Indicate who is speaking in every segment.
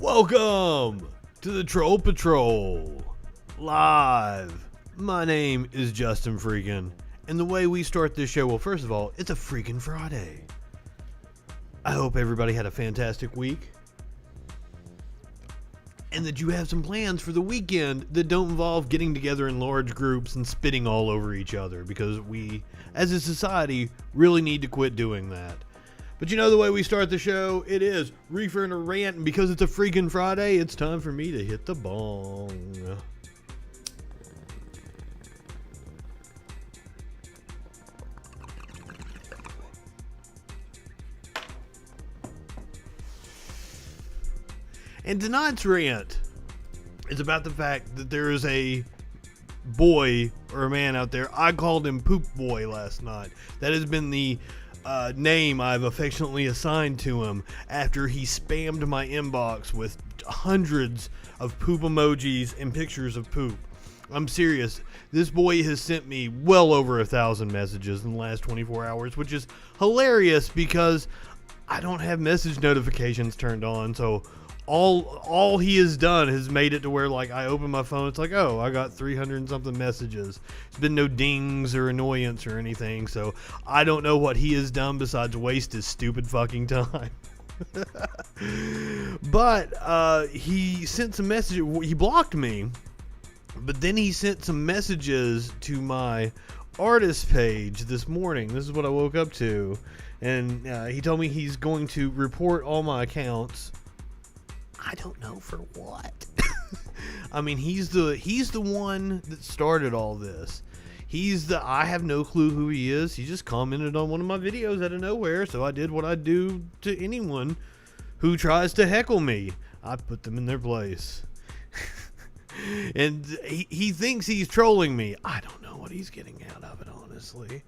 Speaker 1: Welcome to the Troll Patrol live. My name is Justin Freakin, and the way we start this show, well, first of all, it's a freaking Friday. I hope everybody had a fantastic week, and that you have some plans for the weekend that don't involve getting together in large groups and spitting all over each other, because we, as a society, really need to quit doing that. But you know the way we start the show? It is Reefer and a Rant, and because it's a freaking Friday, it's time for me to hit the bong. And tonight's rant is about the fact that there is a boy or a man out there. I called him Poop Boy last night. That has been the name I've affectionately assigned to him after he spammed my inbox with hundreds of poop emojis and pictures of poop. I'm serious. This boy has sent me well over 1,000 messages in the last 24 hours, which is hilarious because I don't have message notifications turned on, so all he has done has made it to where, like, I open my phone, it's like, oh, I got 300 and something messages. There's been no dings or annoyance or anything, so I don't know what he has done besides waste his stupid fucking time. But he sent some messages. He blocked me, but then he sent some messages to my artist page this morning. This is what I woke up to, and he told me he's going to report all my accounts. I don't know for what. I mean, he's the one that started all this. I have no clue who he is. He just commented on one of my videos out of nowhere, so I did what I do to anyone who tries to heckle me. I put them in their place. And he thinks he's trolling me. I don't know what he's getting out of it, honestly.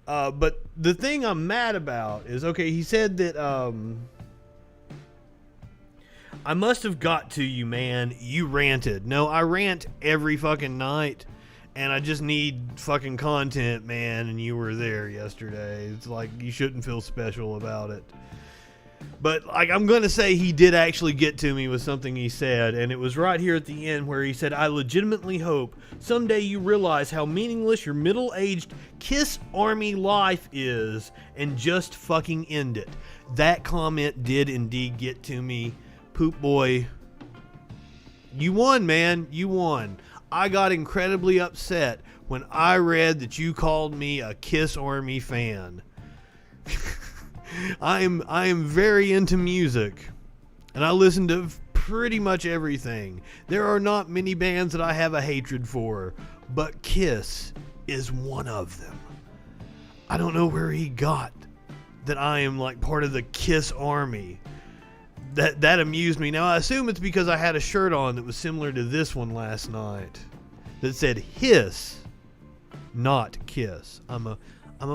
Speaker 1: But the thing I'm mad about is, okay, he said that, I must have got to you, man. You ranted. No, I rant every fucking night, and I just need fucking content, man, and you were there yesterday. It's like, you shouldn't feel special about it. But, like, I'm going to say he did actually get to me with something he said, and it was right here at the end where he said, I legitimately hope someday you realize how meaningless your middle-aged Kiss Army life is and just fucking end it. That comment did indeed get to me. Poop Boy, you won, man. You won. I got incredibly upset when I read that you called me a Kiss Army fan. I am very into music, and I listen to pretty much everything. There are not many bands that I have a hatred for, but Kiss is one of them. I don't know where he got that I am like part of the Kiss Army. That amused me. Now, I assume it's because I had a shirt on that was similar to this one last night that said hiss, not kiss. I'm a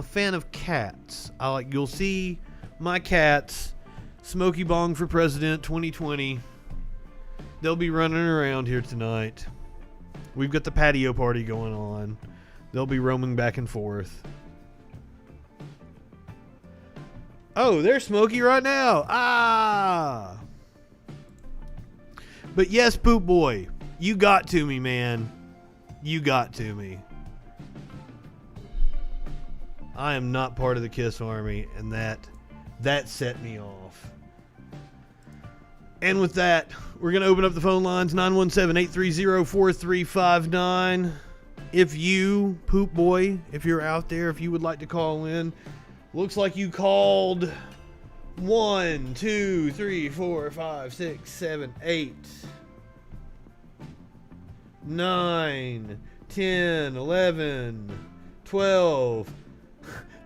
Speaker 1: fan of cats. You'll see my cats, Smokey Bong for President 2020. They'll be running around here tonight. We've got the patio party going on. They'll be roaming back and forth. Oh, there's Smokey right now. Ah! But yes, Poop Boy, you got to me, man. You got to me. I am not part of the Kiss Army, and that set me off. And with that, we're going to open up the phone lines, 917-830-4359. If you, Poop Boy, if you're out there, if you would like to call in, looks like you called 1, 2, 3, 4, 5, 6, 7, 8, 9, 10, 11, 12,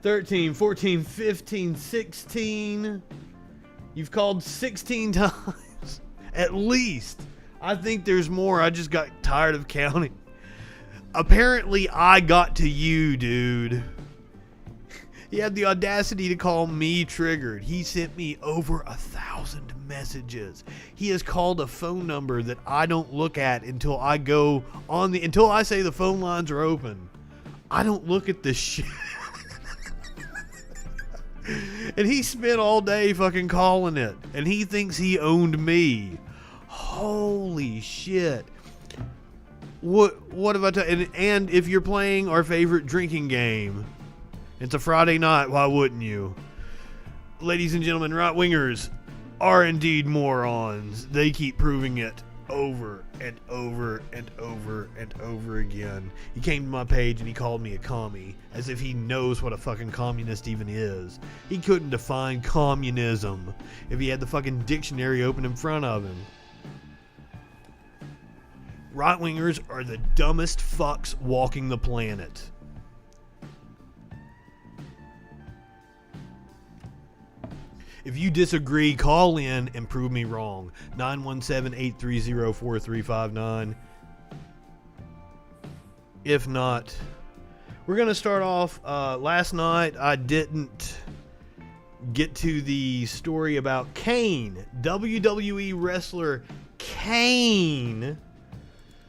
Speaker 1: 13, 14, 15, 16. You've called 16 times, at least. I think there's more. I just got tired of counting. Apparently, I got to you, dude. He had the audacity to call me triggered. He sent me over 1,000 messages. He has called a phone number that I don't look at until I say the phone lines are open. I don't look at this shit. And he spent all day fucking calling it. And he thinks he owned me. Holy shit. What have I and if you're playing our favorite drinking game, it's a Friday night, why wouldn't you? Ladies and gentlemen, right-wingers are indeed morons. They keep proving it over and over and over and over again. He came to my page and he called me a commie, as if he knows what a fucking communist even is. He couldn't define communism if he had the fucking dictionary open in front of him. Right-wingers are the dumbest fucks walking the planet. If you disagree, call in and prove me wrong. 917-830-4359. If not, we're going to start off. Last night, I didn't get to the story about Kane, WWE wrestler Kane,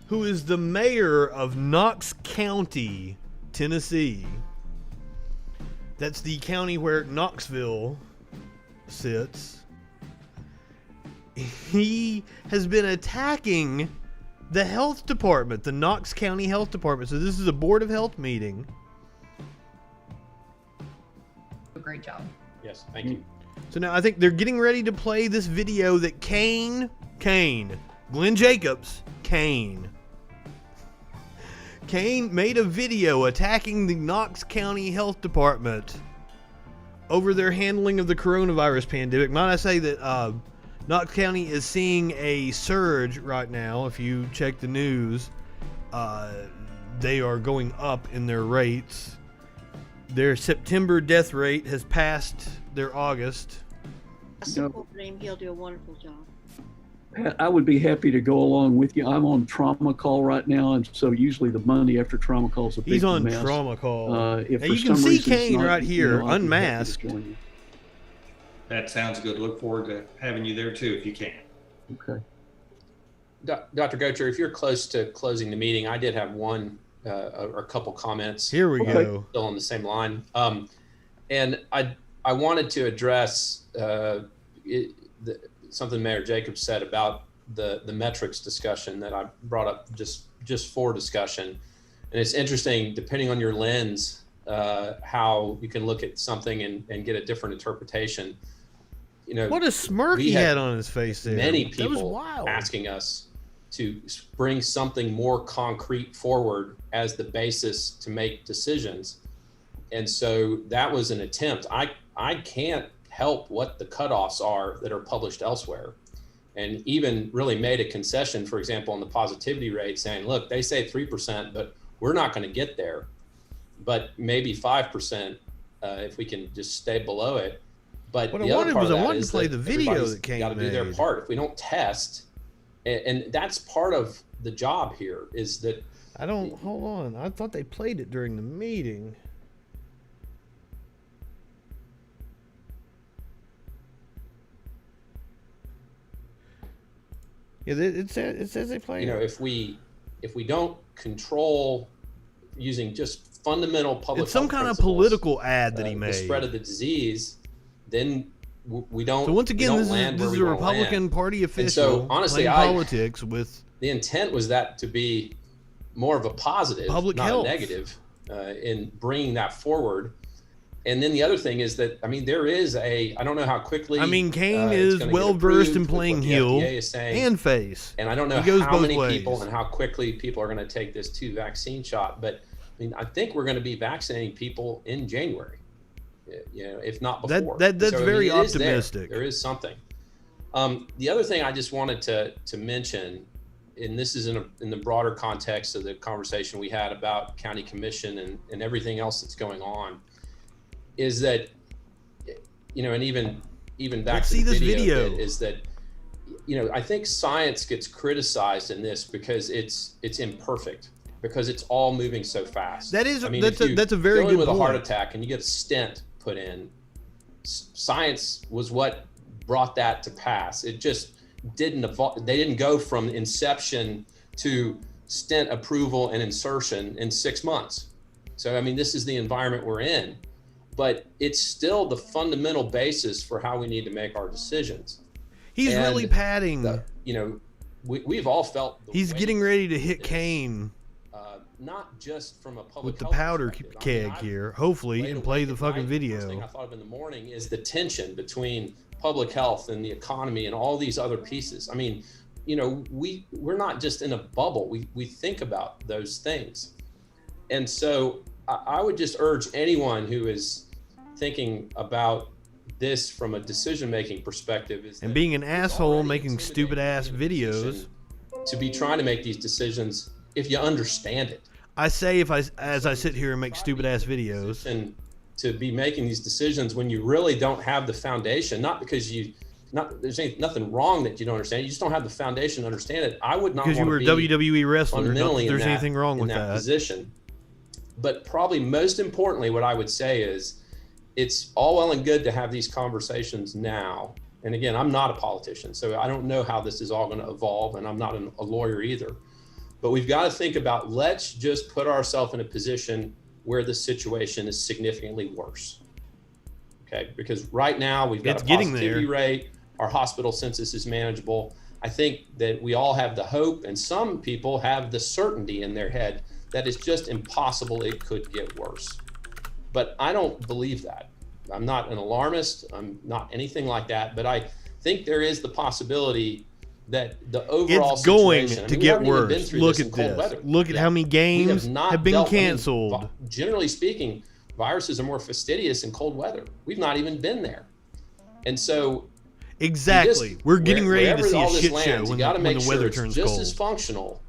Speaker 1: who is the mayor of Knox County, Tennessee. That's the county where Knoxville sits. He has been attacking the health department, the Knox County Health Department. So this is a Board of Health meeting.
Speaker 2: Great job.
Speaker 3: Yes, thank you.
Speaker 1: So now I think they're getting ready to play this video that Glenn Jacobs, Kane made a video attacking the Knox County Health Department over their handling of the coronavirus pandemic. Might I say that Knox County is seeing a surge right now. If you check the news, they are going up in their rates. Their September death rate has passed their August.
Speaker 4: I support him. He'll do a wonderful job.
Speaker 5: I would be happy to go along with you. I'm on trauma call right now, and so usually the Monday after trauma call is a big
Speaker 1: He's on
Speaker 5: mess.
Speaker 1: trauma call.
Speaker 5: If
Speaker 1: now
Speaker 5: for
Speaker 1: you can
Speaker 5: some
Speaker 1: see
Speaker 5: reason it's
Speaker 1: Kane
Speaker 5: not,
Speaker 1: right here,
Speaker 5: I'd be happy to
Speaker 1: unmasked.
Speaker 5: join you.
Speaker 3: That sounds good. Look forward to having you there too, if you can.
Speaker 5: Okay.
Speaker 6: Dr. Gocher, if you're close to closing the meeting, I did have one or a couple comments.
Speaker 1: Here we go.
Speaker 6: Still on the same line. And I wanted to address something Mayor Jacobs said about the metrics discussion that I brought up just for discussion. And it's interesting, depending on your lens, how you can look at something and get a different interpretation. You know,
Speaker 1: What a smirk he had on his face there.
Speaker 6: many
Speaker 1: That was
Speaker 6: people
Speaker 1: wild.
Speaker 6: asking us to bring something more concrete forward as the basis to make decisions. And so that was an attempt. I can't help what the cutoffs are that are published elsewhere. And even really made a concession, for example, on the positivity rate, saying, look, they say 3%, but we're not going to get there. But maybe 5% if we can just stay below it. But
Speaker 1: What
Speaker 6: the
Speaker 1: I
Speaker 6: other
Speaker 1: wanted
Speaker 6: part
Speaker 1: was
Speaker 6: of
Speaker 1: I
Speaker 6: that
Speaker 1: wanted
Speaker 6: is
Speaker 1: to play
Speaker 6: that
Speaker 1: the video
Speaker 6: everybody's
Speaker 1: that Kane
Speaker 6: got to do their
Speaker 1: made.
Speaker 6: part. If we don't test, and that's part of the job here, is that
Speaker 1: Hold on. I thought they played it during the meeting. Yeah, it says they played
Speaker 6: you know,
Speaker 1: it.
Speaker 6: if we don't control using just fundamental public
Speaker 1: It's some
Speaker 6: health
Speaker 1: kind of
Speaker 6: principles,
Speaker 1: political ad that he made.
Speaker 6: the spread of the disease, then we don't.
Speaker 1: So once again,
Speaker 6: we
Speaker 1: this
Speaker 6: don't land
Speaker 1: is
Speaker 6: where
Speaker 1: a
Speaker 6: we wanna
Speaker 1: Republican
Speaker 6: land.
Speaker 1: Party official
Speaker 6: And so, honestly,
Speaker 1: playing politics with
Speaker 6: The intent was that to be more of a positive,
Speaker 1: Public
Speaker 6: not
Speaker 1: health.
Speaker 6: a negative, in bringing that forward. And then the other thing is that, I mean, there is I don't know how quickly.
Speaker 1: I mean, Kane
Speaker 6: it's
Speaker 1: is
Speaker 6: gonna get
Speaker 1: well versed in
Speaker 6: approved with
Speaker 1: playing
Speaker 6: what the
Speaker 1: heel
Speaker 6: FDA is saying.
Speaker 1: and face.
Speaker 6: And I don't know
Speaker 1: He goes
Speaker 6: how
Speaker 1: both
Speaker 6: many
Speaker 1: ways.
Speaker 6: people and how quickly people are going to take this 2 vaccine shot. But I mean, I think we're going to be vaccinating people in January, you know, if not before.
Speaker 1: That's
Speaker 6: So, I mean,
Speaker 1: very
Speaker 6: it is there.
Speaker 1: optimistic.
Speaker 6: There is something. The other thing I just wanted to mention, and this is in the broader context of the conversation we had about county commission and everything else that's going on, is that, you know, and even back
Speaker 1: Let's
Speaker 6: to
Speaker 1: see
Speaker 6: the
Speaker 1: this
Speaker 6: video,
Speaker 1: video.
Speaker 6: is that, you know, I think science gets criticized in this because it's imperfect, because it's all moving so fast.
Speaker 1: That is-
Speaker 6: I mean,
Speaker 1: that's
Speaker 6: if
Speaker 1: a-
Speaker 6: you
Speaker 1: that's a very
Speaker 6: go in
Speaker 1: good
Speaker 6: with a heart
Speaker 1: point.
Speaker 6: attack and you get a stent put in, science was what brought that to pass. It just didn't evolve. They didn't go from inception to stent approval and insertion in 6 months. So, I mean, this is the environment we're in, but it's still the fundamental basis for how we need to make our decisions.
Speaker 1: He's
Speaker 6: And
Speaker 1: really padding.
Speaker 6: You know, we've all felt the
Speaker 1: He's
Speaker 6: weight
Speaker 1: getting ready to
Speaker 6: of
Speaker 1: hit
Speaker 6: this,
Speaker 1: Kane
Speaker 6: not just from a public
Speaker 1: with the
Speaker 6: health
Speaker 1: powder
Speaker 6: perspective.
Speaker 1: keg
Speaker 6: I've
Speaker 1: here, hopefully,
Speaker 6: laid
Speaker 1: and play
Speaker 6: awake
Speaker 1: the
Speaker 6: at
Speaker 1: fucking
Speaker 6: night, the first thing
Speaker 1: video.
Speaker 6: I thought of in the morning is the tension between public health and the economy and all these other pieces. I mean, you know, we're not just in a bubble. We think about those things. And so I would just urge anyone who is thinking about this from a decision-making perspective is
Speaker 1: And
Speaker 6: that
Speaker 1: being an
Speaker 6: it's
Speaker 1: asshole
Speaker 6: already
Speaker 1: making stupid ass
Speaker 6: intimidating to be in a
Speaker 1: videos.
Speaker 6: position to be trying to make these decisions if you understand it.
Speaker 1: I say as I sit here and make stupid ass videos.
Speaker 6: And to be making these decisions when you really don't have the foundation, not because there's nothing wrong that you don't understand. You just don't have the foundation to understand it. I would not
Speaker 1: Because you
Speaker 6: want
Speaker 1: were a
Speaker 6: to be
Speaker 1: WWE wrestler. Not that
Speaker 6: fundamentally
Speaker 1: there's
Speaker 6: in that-
Speaker 1: anything wrong
Speaker 6: in
Speaker 1: with
Speaker 6: that
Speaker 1: that.
Speaker 6: position. But probably most importantly, what I would say is it's all well and good to have these conversations now. And again, I'm not a politician, so I don't know how this is all going to evolve, and I'm not a lawyer either. But we've got to think about, let's just put ourselves in a position where the situation is significantly worse. Okay, because right now we've got
Speaker 1: It's
Speaker 6: a
Speaker 1: getting
Speaker 6: positivity
Speaker 1: there.
Speaker 6: rate, our hospital census is manageable. I think that we all have the hope, and some people have the certainty in their head that it's just impossible it could get worse. But I don't believe that. I'm not an alarmist, I'm not anything like that, but I think there is the possibility that the overall
Speaker 1: It's going
Speaker 6: situation,
Speaker 1: to
Speaker 6: we
Speaker 1: get
Speaker 6: haven't even been
Speaker 1: worse.
Speaker 6: through
Speaker 1: Look
Speaker 6: this in
Speaker 1: at
Speaker 6: cold
Speaker 1: this.
Speaker 6: weather.
Speaker 1: Look at how many games have been canceled.
Speaker 6: Generally speaking, viruses are more fastidious in cold weather. We've not even been there. And so
Speaker 1: Exactly. We're getting ready to
Speaker 6: wherever
Speaker 1: see a
Speaker 6: all this
Speaker 1: shit
Speaker 6: lands,
Speaker 1: show
Speaker 6: you
Speaker 1: when
Speaker 6: gotta
Speaker 1: the
Speaker 6: make sure
Speaker 1: weather
Speaker 6: it's
Speaker 1: turns
Speaker 6: just
Speaker 1: cold.
Speaker 6: as functional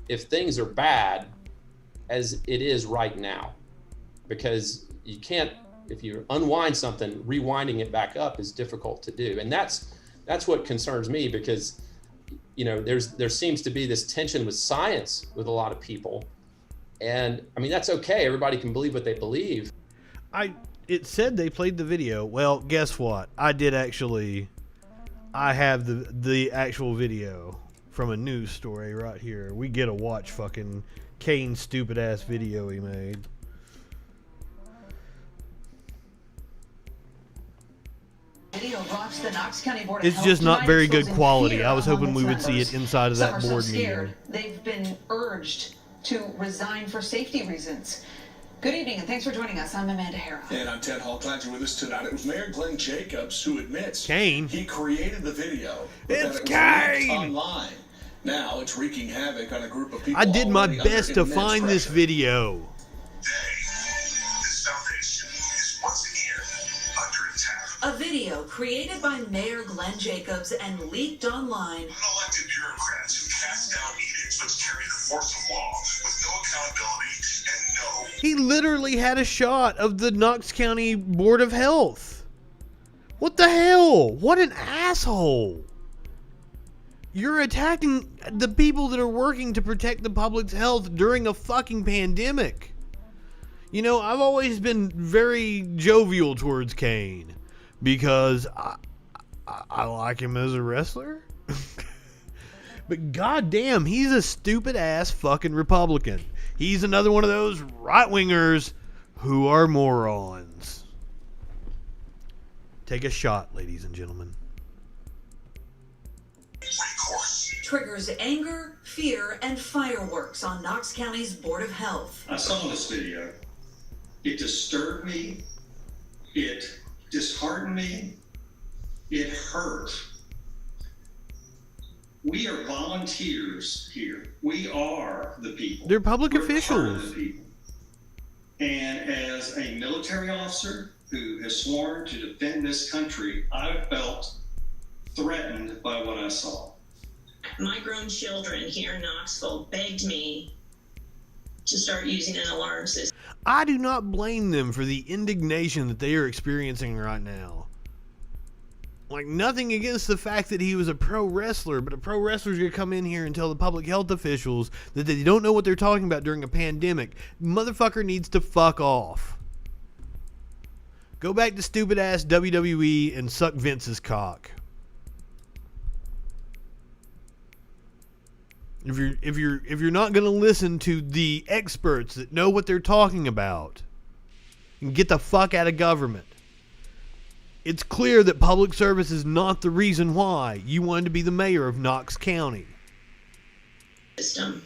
Speaker 6: if things are bad as it is right now. Because you can't, if you unwind something, rewinding it back up is difficult to do. And that's what concerns me, because you know there seems to be this tension with science with a lot of people. And I mean, that's okay. Everybody can believe what they believe.
Speaker 1: It said they played the video. Well, guess what? I have the actual video from a news story right here. We get to watch fucking Kane's stupid ass video he made. It's just not very good quality. I was hoping we would see it inside of that board meeting.
Speaker 7: They've been urged to resign for safety reasons. Good evening, and thanks for joining us. I'm Amanda Harrah.
Speaker 8: And I'm Ted Hall. Glad you're with us tonight. It was Mayor Glenn Jacobs who admits
Speaker 1: Kane.
Speaker 8: he created the video. But
Speaker 1: It's
Speaker 8: that it was leaked
Speaker 1: Kane!
Speaker 8: online. Now it's wreaking havoc on a group of people.
Speaker 1: I did my
Speaker 8: already under
Speaker 1: best to
Speaker 8: immense
Speaker 1: find this
Speaker 8: pressure.
Speaker 1: video.
Speaker 9: This foundation is once again under attack.
Speaker 10: A video created by Mayor Glenn Jacobs and leaked online.
Speaker 9: Unelected bureaucrats who cast down edicts which carry the force of law with no accountability and no.
Speaker 1: He literally had a shot of the Knox County Board of Health. What the hell? What an asshole. You're attacking the people that are working to protect the public's health during a fucking pandemic. You know, I've always been very jovial towards Kane because I like him as a wrestler. But goddamn, he's a stupid ass fucking Republican. He's another one of those right-wingers who are morons. Take a shot, ladies and gentlemen.
Speaker 10: Triggers anger, fear, and fireworks on Knox County's Board of Health.
Speaker 3: I saw this video. It disturbed me. It disheartened me. It hurt. We are volunteers here. We are the people.
Speaker 1: They're public
Speaker 3: We're part of
Speaker 1: officials.
Speaker 3: the people. And as a military officer who has sworn to defend this country, I felt threatened by what I saw.
Speaker 11: My grown children here in Knoxville begged me to start using an alarm system.
Speaker 1: I do not blame them for the indignation that they are experiencing right now. Like, nothing against the fact that he was a pro wrestler, but a pro wrestler's gonna come in here and tell the public health officials that they don't know what they're talking about during a pandemic. Motherfucker needs to fuck off. Go back to stupid ass WWE and suck Vince's cock. If you're not gonna listen to the experts that know what they're talking about, and get the fuck out of government. It's clear that public service is not the reason why you wanted to be the mayor of Knox County.
Speaker 11: system.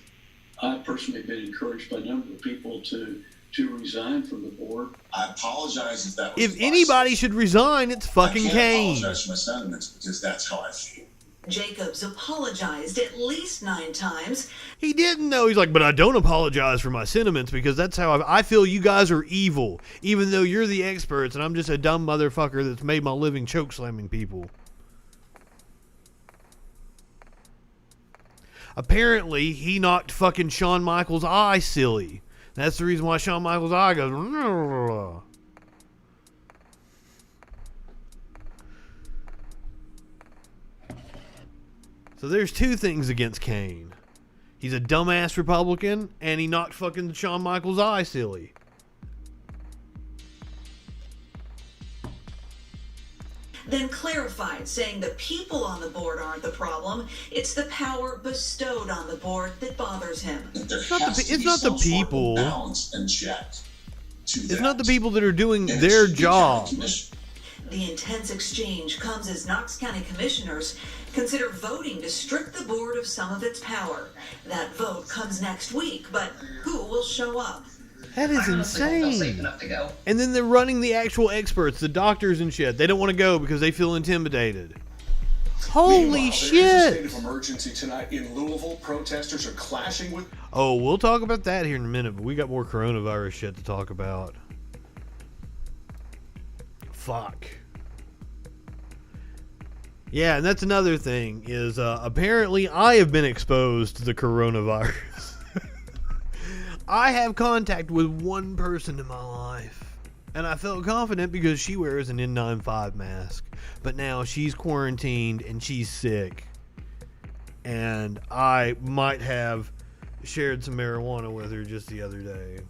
Speaker 5: I've personally been encouraged by a number of people to resign from the board.
Speaker 9: I apologize if that was
Speaker 1: If anybody should resign, it's fucking
Speaker 9: I can't
Speaker 1: Kane.
Speaker 9: apologize for my sentiments because that's how I feel.
Speaker 10: Jacobs apologized at least 9 times.
Speaker 1: He didn't know. He's like, but I don't apologize for my sentiments because that's how I feel you guys are evil, even though you're the experts and I'm just a dumb motherfucker that's made my living choke slamming people. Apparently, he knocked fucking Shawn Michaels' eye silly. That's the reason why Shawn Michaels' eye goes. So there's 2 things against Kane. He's a dumbass Republican, and he knocked fucking Shawn Michaels' eye silly.
Speaker 10: Then clarified, saying the people on the board aren't the problem. It's the power bestowed on the board that bothers him.
Speaker 1: It's not the people.
Speaker 9: Balance and check to
Speaker 1: It's
Speaker 9: that.
Speaker 1: not the people that are doing
Speaker 9: And
Speaker 1: their
Speaker 9: it should be
Speaker 1: job.
Speaker 9: county commission.
Speaker 10: The intense exchange comes as Knox County commissioners consider voting to strip the board of some of its power. That vote comes next week, but who will show up?
Speaker 1: That is
Speaker 2: I honestly don't feel safe
Speaker 1: insane.
Speaker 2: enough to go.
Speaker 1: And then they're running the actual experts, the doctors and shit. They don't want to go because they feel intimidated. Holy
Speaker 8: Meanwhile, there is a
Speaker 1: shit.
Speaker 8: state of emergency tonight in Louisville. Protesters are clashing with.
Speaker 1: Oh, we'll talk about that here in a minute, but we got more coronavirus shit to talk about. Fuck. Yeah, and that's another thing is apparently I have been exposed to the coronavirus. I have contact with one person in my life, and I felt confident because she wears an N95 mask. But now she's quarantined and she's sick, and I might have shared some marijuana with her just the other day.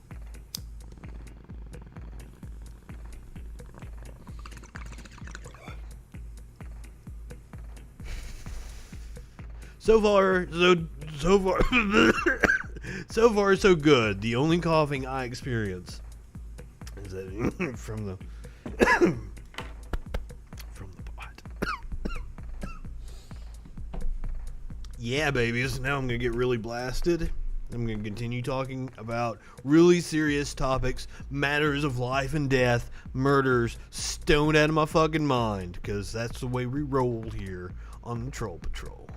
Speaker 1: So far, so good. The only coughing I experience is that from the pot. Yeah, babies. Now I'm gonna get really blasted. I'm gonna continue talking about really serious topics, matters of life and death, murders, stoned out of my fucking mind, because that's the way we roll here on the Troll Patrol.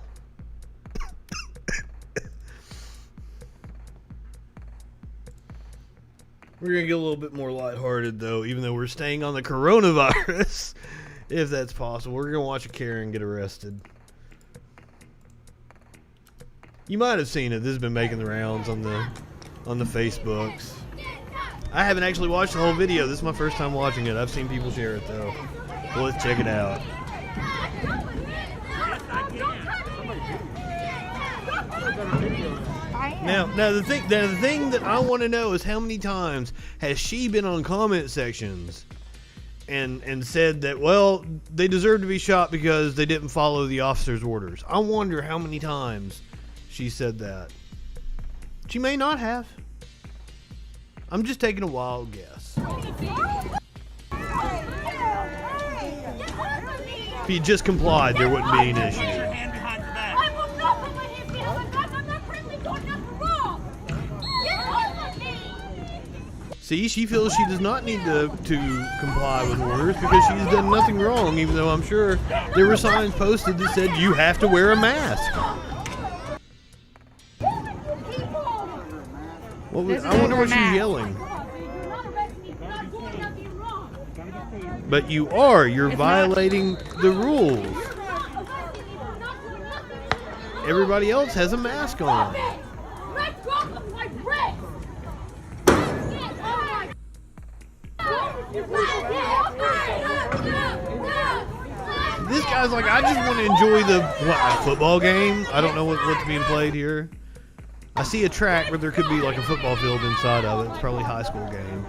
Speaker 1: We're going to get a little bit more lighthearted, though, even though we're staying on the coronavirus, if that's possible. We're going to watch a Karen get arrested. You might have seen it. This has been making the rounds on the Facebooks. I haven't actually watched the whole video. This is my first time watching it. I've seen people share it, though. So let's check it out. Now the thing that I want to know is how many times has she been on comment sections and said that, well, they deserve to be shot because they didn't follow the officer's orders. I wonder how many times she said that. She may not have. I'm just taking a wild guess. If he just complied, there wouldn't be an issue. See, she feels she does not need to comply with orders because she's done nothing wrong, even though I'm sure there were signs posted that said you have to wear a mask. I wonder what she's yelling. But you're violating the rules. Everybody else has a mask on. This guy's like, I just want to enjoy the football game. I don't know what's being played here. I see a track where there could be like a football field inside of it. It's probably a high school game.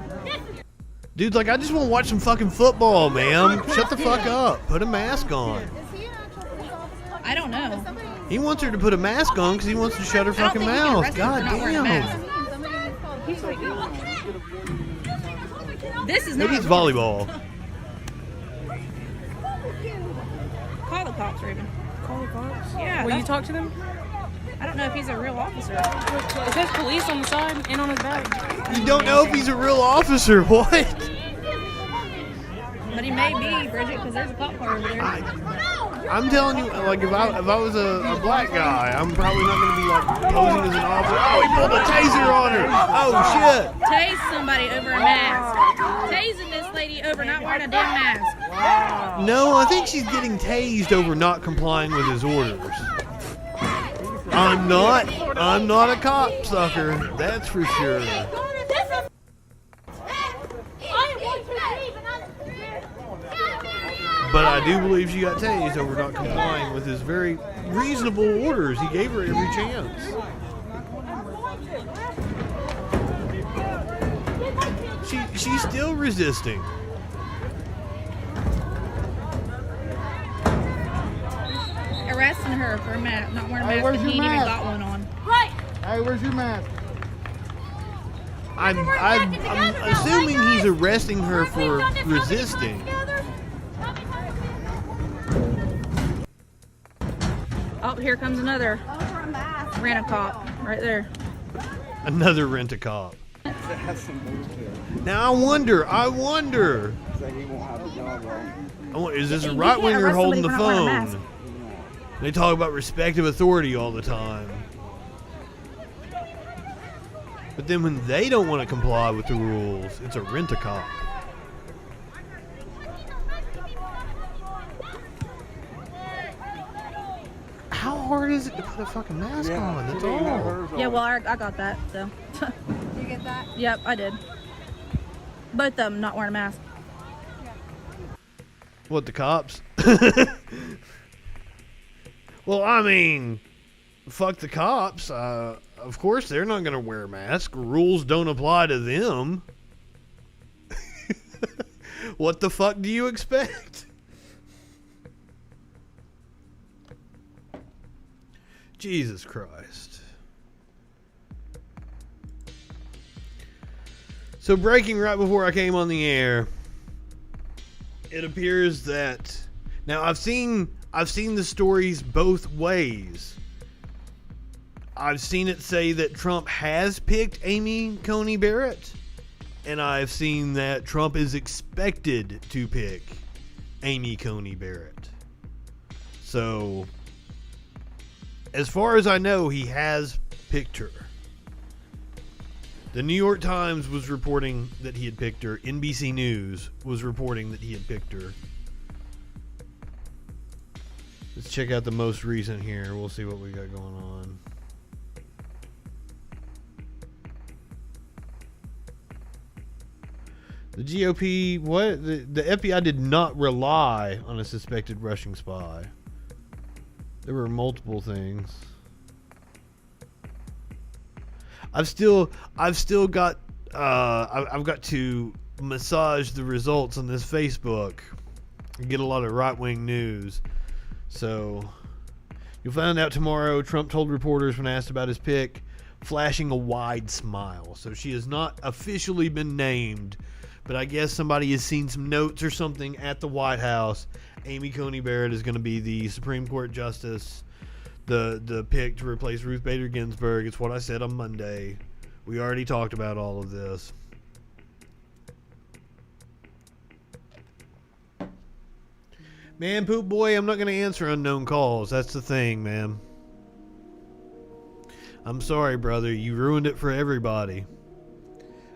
Speaker 1: Dude's like, I just want to watch some fucking football, man. Shut the fuck up. Put a mask on.
Speaker 12: I don't know.
Speaker 1: He wants her to put a mask on because he wants to shut her fucking mouth. God damn.
Speaker 12: This is
Speaker 1: Maybe
Speaker 12: not
Speaker 1: it's volleyball.
Speaker 12: Call the cops, Raven.
Speaker 13: Call the cops?
Speaker 12: Yeah.
Speaker 13: Will you talk to them?
Speaker 12: I don't know if he's a real officer. It says police on the side and on his badge.
Speaker 1: You don't know if he's a real officer. What?
Speaker 12: But he may be, Bridget, because there's a cop car over there.
Speaker 1: I'm telling you, like, if I was a black guy, I'm probably not going to be, like, posing as an officer. Oh, he pulled a taser on her. Oh, shit.
Speaker 12: Tase somebody over a mask. Tasing this lady over not wearing a damn mask.
Speaker 1: No, I think she's getting tased over not complying with his orders. I'm not a cop sucker, that's for sure. But I do believe she got tased over not complying with his very reasonable orders. He gave her every chance. She's still resisting.
Speaker 12: Arresting her for a mask, not wearing a mask, and he ain't even got one on.
Speaker 13: Right. Hey, where's your mask?
Speaker 1: I'm assuming he's arresting her for resisting.
Speaker 12: Oh, here comes another rent-a-cop right there.
Speaker 1: Another rent-a-cop. Now I wonder. Is this right when you're holding the phone? They talk about respect of authority all the time. But then when they don't want to comply with the rules, it's a rent-a-cop. How hard is it to put a fucking mask on? That's all.
Speaker 12: Yeah, well, I got that, so.
Speaker 13: You get that?
Speaker 12: Yep, I did. Both of them not wearing a mask.
Speaker 1: What, the cops? Well, I mean, fuck the cops. Of course, they're not going to wear a mask. Rules don't apply to them. What the fuck do you expect? Jesus Christ. So, breaking right before I came on the air, it appears that now I've seen the stories both ways. I've seen it say that Trump has picked Amy Coney Barrett, and I've seen that Trump is expected to pick Amy Coney Barrett. So, as far as I know, he has picked her. The New York Times was reporting that he had picked her. NBC News was reporting that he had picked her. Let's check out the most recent here. We'll see what we got going on. The GOP, what? The FBI did not rely on a suspected Russian spy. There were multiple things. I've got to massage the results on this Facebook and get a lot of right-wing news. So you'll find out tomorrow. Trump told reporters when asked about his pick, flashing a wide smile. So she has not officially been named, but I guess somebody has seen some notes or something at the White House. Amy Coney Barrett is going to be the Supreme Court Justice, the pick to replace Ruth Bader Ginsburg. It's what I said on Monday. We already talked about all of this. Man, Poop Boy, I'm not going to answer unknown calls. That's the thing, man. I'm sorry, brother. You ruined it for everybody.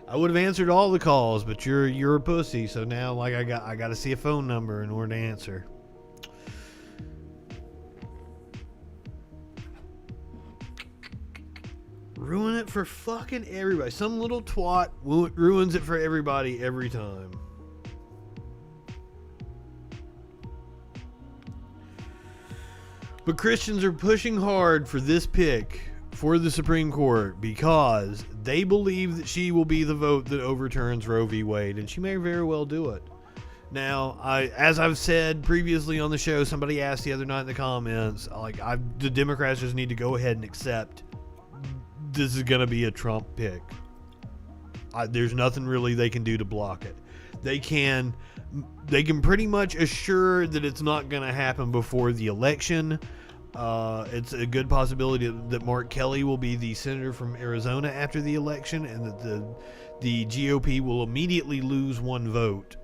Speaker 1: I would have answered all the calls, but you're a pussy. So now, like, I got to see a phone number in order to answer. Ruin it for fucking everybody. Some little twat ruins it for everybody every time. But Christians are pushing hard for this pick for the Supreme Court because they believe that she will be the vote that overturns Roe v. Wade, and she may very well do it. Now, as I've said previously on the show, somebody asked the other night in the comments, the Democrats just need to go ahead and accept this is going to be a Trump pick. There's nothing really they can do to block it. They can pretty much assure that it's not going to happen before the election. It's a good possibility that Mark Kelly will be the senator from Arizona after the election, and that the GOP will immediately lose one vote.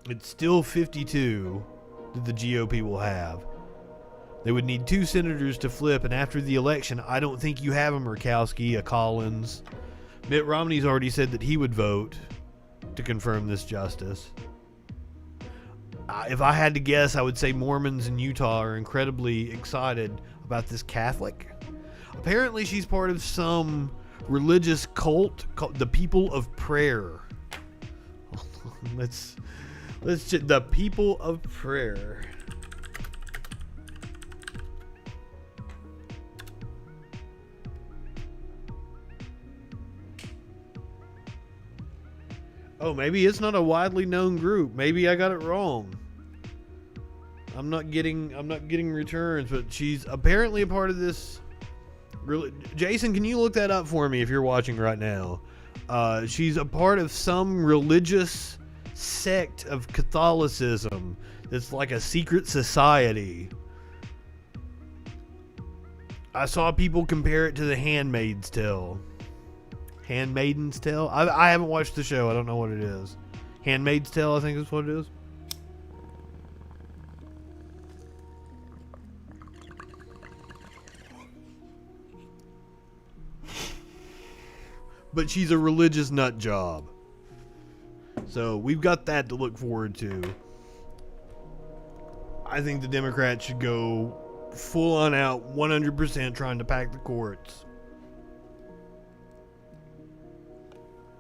Speaker 1: It's still 52 that the GOP will have. They would need 2 senators to flip, and after the election, I don't think you have a Murkowski, a Collins. Mitt Romney's already said that he would vote to confirm this justice. If I had to guess, I would say Mormons in Utah are incredibly excited about this Catholic. Apparently, she's part of some religious cult called the People of Prayer. Let's the People of Prayer. Oh, maybe it's not a widely known group. Maybe I got it wrong. I'm not getting returns, but she's apparently a part of this. Jason, can you look that up for me if you're watching right now? She's a part of some religious sect of Catholicism that's like a secret society. I saw people compare it to The Handmaid's Tale. Handmaiden's Tale? I haven't watched the show. I don't know what it is. Handmaid's Tale, I think is what it is. But she's a religious nut job. So we've got that to look forward to. I think the Democrats should go full on out, 100% trying to pack the courts.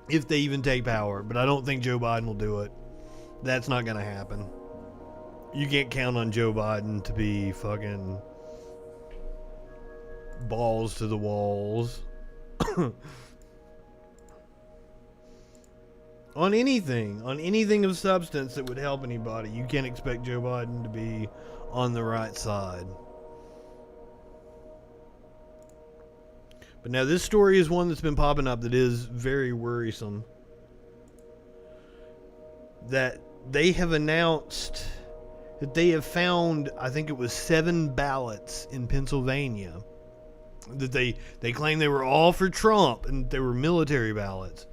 Speaker 1: If they even take power. But I don't think Joe Biden will do it. That's not going to happen. You can't count on Joe Biden to be fucking balls to the walls. On anything of substance that would help anybody, you can't expect Joe Biden to be on the right side. But now this story is one that's been popping up that is very worrisome. That they have announced that they have found, I think it was 7 ballots in Pennsylvania. That they claim they were all for Trump and they were military ballots.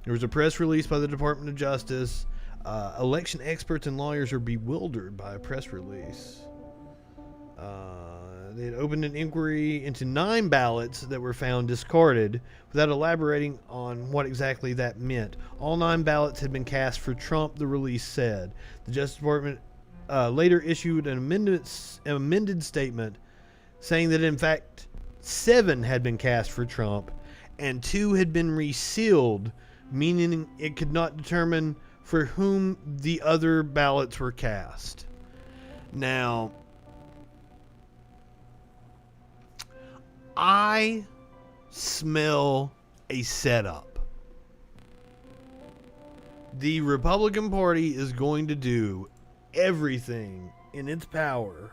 Speaker 1: There was a press release by the Department of Justice. Election experts and lawyers are bewildered by a press release. They had opened an inquiry into 9 ballots that were found discarded without elaborating on what exactly that meant. All 9 ballots had been cast for Trump, the release said. The Justice Department later issued an amended statement saying that in fact 7 had been cast for Trump and 2 had been resealed, meaning it could not determine for whom the other ballots were cast. Now, I smell a setup. The Republican Party is going to do everything in its power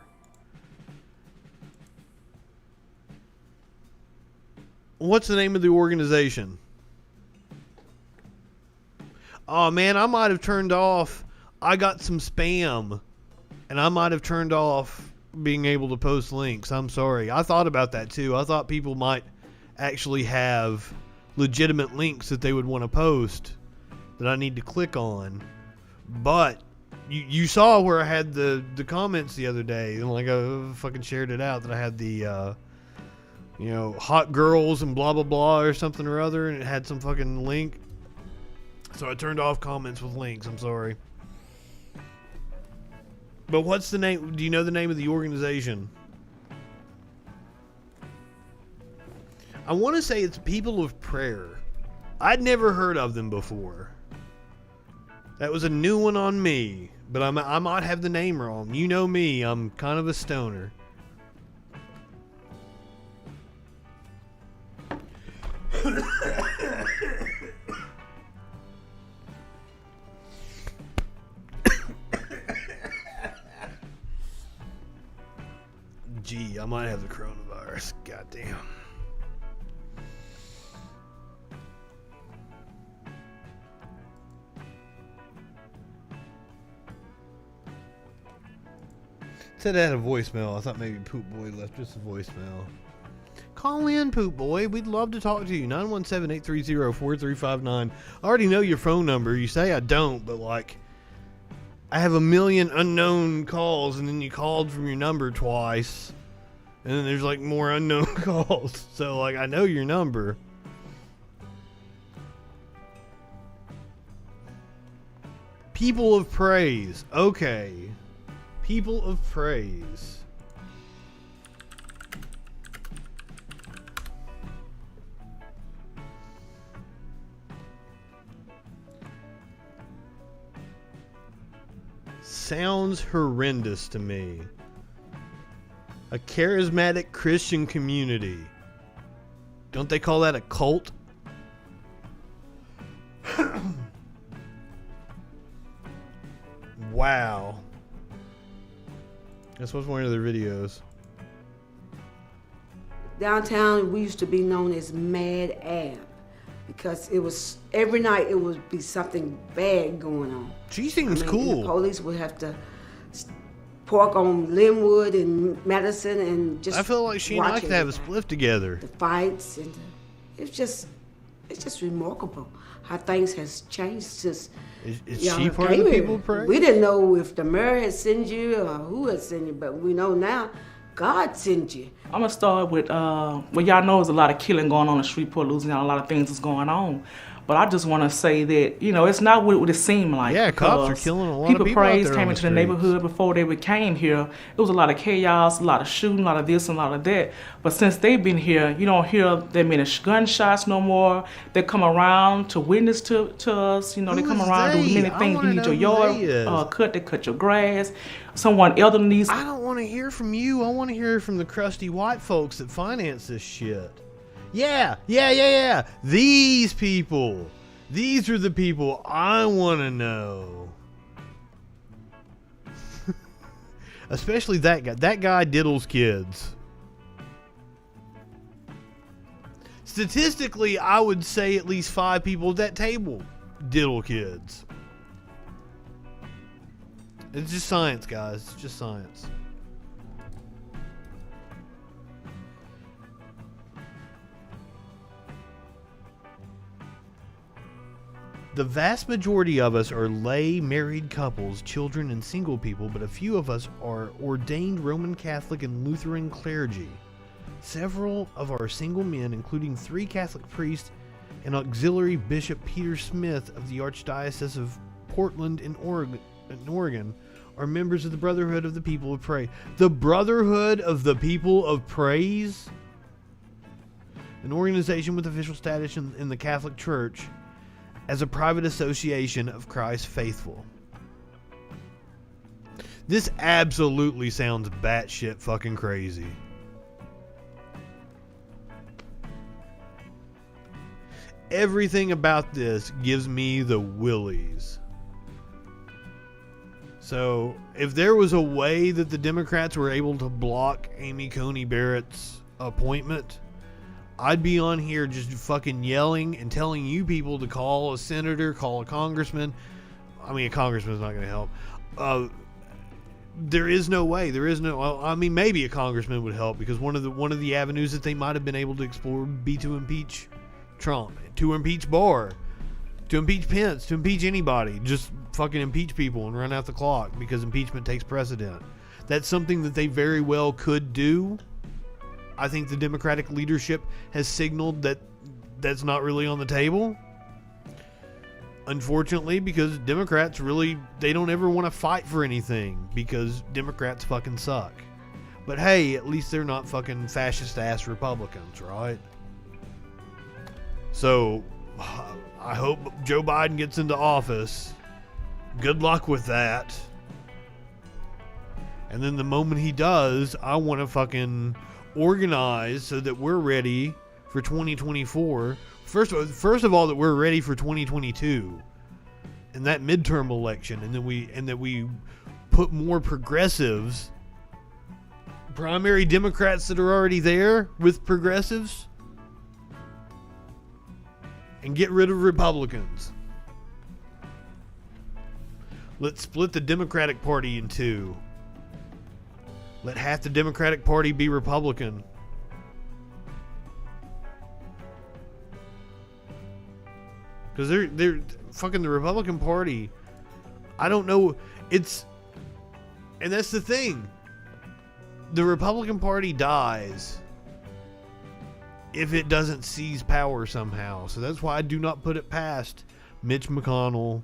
Speaker 1: What's the name of the organization? Oh man, I might have turned off. I got some spam, and I might have turned off being able to post links. I'm sorry. I thought about that too. I thought people might actually have legitimate links that they would want to post that I need to click on. But you saw where I had the comments the other day, and like I fucking shared it out that I had the hot girls and blah blah blah or something or other, and it had some fucking link. So I turned off comments with links. I'm sorry. But what's the name? Do you know the name of the organization? I want to say it's People of Prayer. I'd never heard of them before. That was a new one on me. But I might have the name wrong. You know me. I'm kind of a stoner. Gee, I might have the coronavirus. Goddamn. said I had a voicemail. I thought maybe Poop Boy left us a voicemail. Call in, Poop Boy. We'd love to talk to you. 917-830-4359. I already know your phone number. You say I don't, but like, I have a million unknown calls, and then you called from your number twice, and then there's like more unknown calls. So like, I know your number. People of praise. Okay. People of praise. Sounds horrendous to me. A charismatic Christian community. Don't they call that a cult? Wow. This was one of their videos.
Speaker 14: Downtown, we used to be known as Mad Ab because it was every night it would be something bad going on.
Speaker 1: She seems cool.
Speaker 14: The police would have to park on Linwood and Madison and just.
Speaker 1: I feel like she and I could have a spliff together.
Speaker 14: The fights and it's just remarkable how things has changed since.
Speaker 1: Is she part of the people praise?
Speaker 14: We didn't know if the mayor had sent you or who had sent you, but we know now God sent you.
Speaker 15: I'm gonna start with well, y'all know there's a lot of killing going on in Shreveport, Louisiana. A lot of things is going on, but I just want to say that it's not what it seemed like.
Speaker 1: Yeah, cops are killing a lot of people.
Speaker 15: Praise came into the neighborhood before they came here. It was a lot of chaos, a lot of shooting, a lot of this and a lot of that. But since they've been here, you don't hear that many gunshots no more. They come around to witness to us. They come around doing many things. You need your yard cut. They cut your grass. Someone elder needs.
Speaker 1: I don't want to hear from you. I want to hear from the crusty white folks that finance this shit. Yeah. These people. These are the people I want to know. Especially that guy. That guy diddles kids. Statistically, I would say at least 5 people at that table diddle kids. It's just science, guys. It's just science. The vast majority of us are lay, married couples, children, and single people, but a few of us are ordained Roman Catholic and Lutheran clergy. Several of our single men, including 3 Catholic priests and auxiliary Bishop Peter Smith of the Archdiocese of Portland in Oregon, are members of the Brotherhood of the People of Praise. The Brotherhood of the People of Praise? An organization with official status in the Catholic Church as a private association of Christ's faithful. This absolutely sounds batshit fucking crazy. Everything about this gives me the willies. So, if there was a way that the Democrats were able to block Amy Coney Barrett's appointment, I'd be on here just fucking yelling and telling you people to call a senator, call a congressman. I mean, a congressman's not going to help. There is no way. There is no. I mean, maybe a congressman would help because one of the avenues that they might have been able to explore would be to impeach Trump, to impeach Barr, to impeach Pence, to impeach anybody. Just fucking impeach people and run out the clock because impeachment takes precedent. That's something that they very well could do. I think the Democratic leadership has signaled that that's not really on the table. Unfortunately, because Democrats they don't ever want to fight for anything because Democrats fucking suck. But hey, at least they're not fucking fascist ass Republicans, right? So, I hope Joe Biden gets into office. Good luck with that. And then the moment he does, I want to fucking organize so that we're ready for 2024. First of all, that we're ready for 2022 and that midterm election, and that we put more progressives, primary Democrats that are already there with progressives, and get rid of Republicans. Let's split the Democratic Party in two. Let half the Democratic Party be Republican. Because they're fucking the Republican Party. I don't know. And that's the thing. The Republican Party dies if it doesn't seize power somehow. So that's why I do not put it past Mitch McConnell,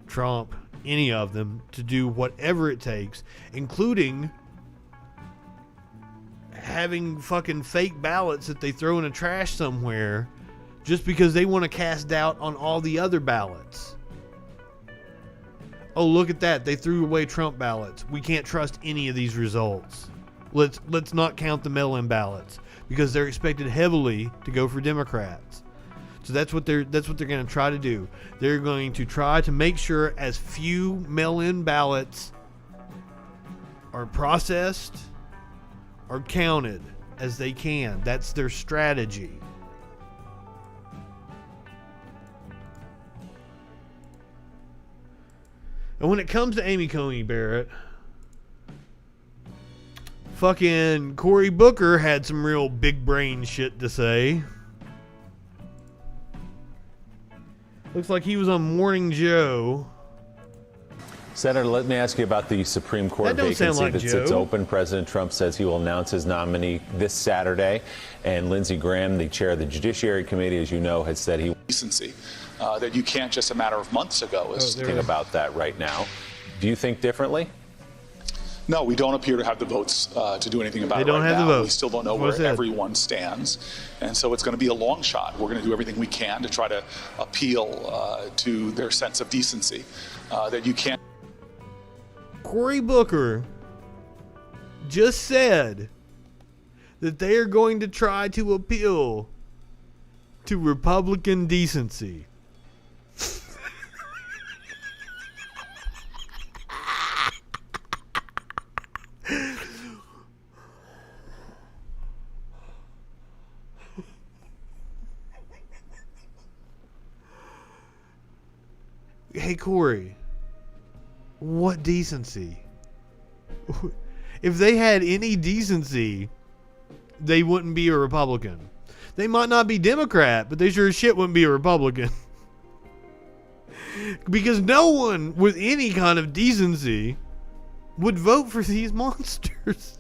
Speaker 1: Trump, any of them to do whatever it takes, including having fucking fake ballots that they throw in a trash somewhere just because they want to cast doubt on all the other ballots. Oh, look at that. They threw away Trump ballots. We can't trust any of these results. Let's not count the mail-in ballots because they're expected heavily to go for Democrats. So that's what they're going to try to do. They're going to try to make sure as few mail-in ballots are processed or counted as they can. That's their strategy. And when it comes to Amy Coney Barrett, fucking Cory Booker had some real big brain shit to say. Looks like he was on Morning Joe.
Speaker 16: Senator, let me ask you about the Supreme Court vacancy that sits open. President Trump says he will announce his nominee this Saturday. And Lindsey Graham, the chair of the Judiciary Committee, as you know, has said he...
Speaker 17: Decency. That you can't just a matter of months ago.
Speaker 16: Thinking about that right now. Do you think differently?
Speaker 17: No, we don't appear to have the votes to do anything about it right now. We still don't know where everyone stands. And so it's going to be a long shot. We're going to do everything we can to try to appeal to their sense of decency. That you can't...
Speaker 1: Cory Booker just said that they are going to try to appeal to Republican decency. Hey, Cory, what decency? If they had any decency, they wouldn't be a Republican. They might not be Democrat, but they sure as shit wouldn't be a Republican. Because no one with any kind of decency would vote for these monsters.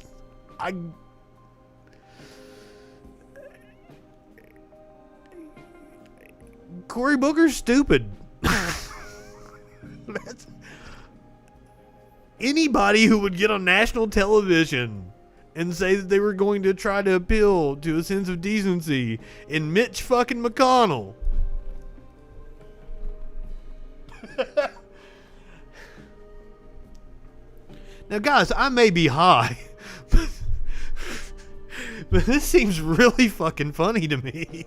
Speaker 1: Cory Booker's stupid. Anybody who would get on national television and say that they were going to try to appeal to a sense of decency in Mitch fucking McConnell. Now, guys, I may be high, but this seems really fucking funny to me.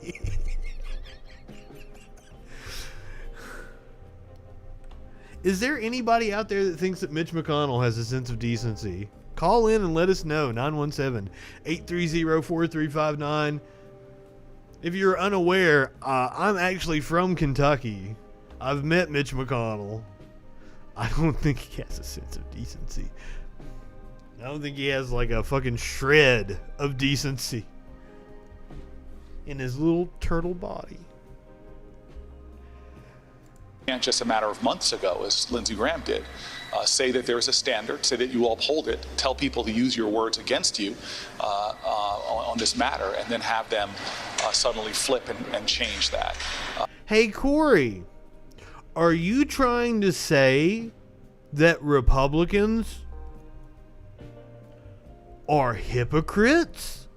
Speaker 1: Is there anybody out there that thinks that Mitch McConnell has a sense of decency? Call in and let us know. 917-830-4359. If you're unaware, I'm actually from Kentucky. I've met Mitch McConnell. I don't think he has a sense of decency. I don't think he has like a fucking shred of decency in his little turtle body.
Speaker 17: Can't just a matter of months ago, as Lindsey Graham did, say that there is a standard, say that you uphold it, tell people to use your words against you on this matter, and then have them suddenly flip and change that.
Speaker 1: Hey, Cory, are you trying to say that Republicans are hypocrites?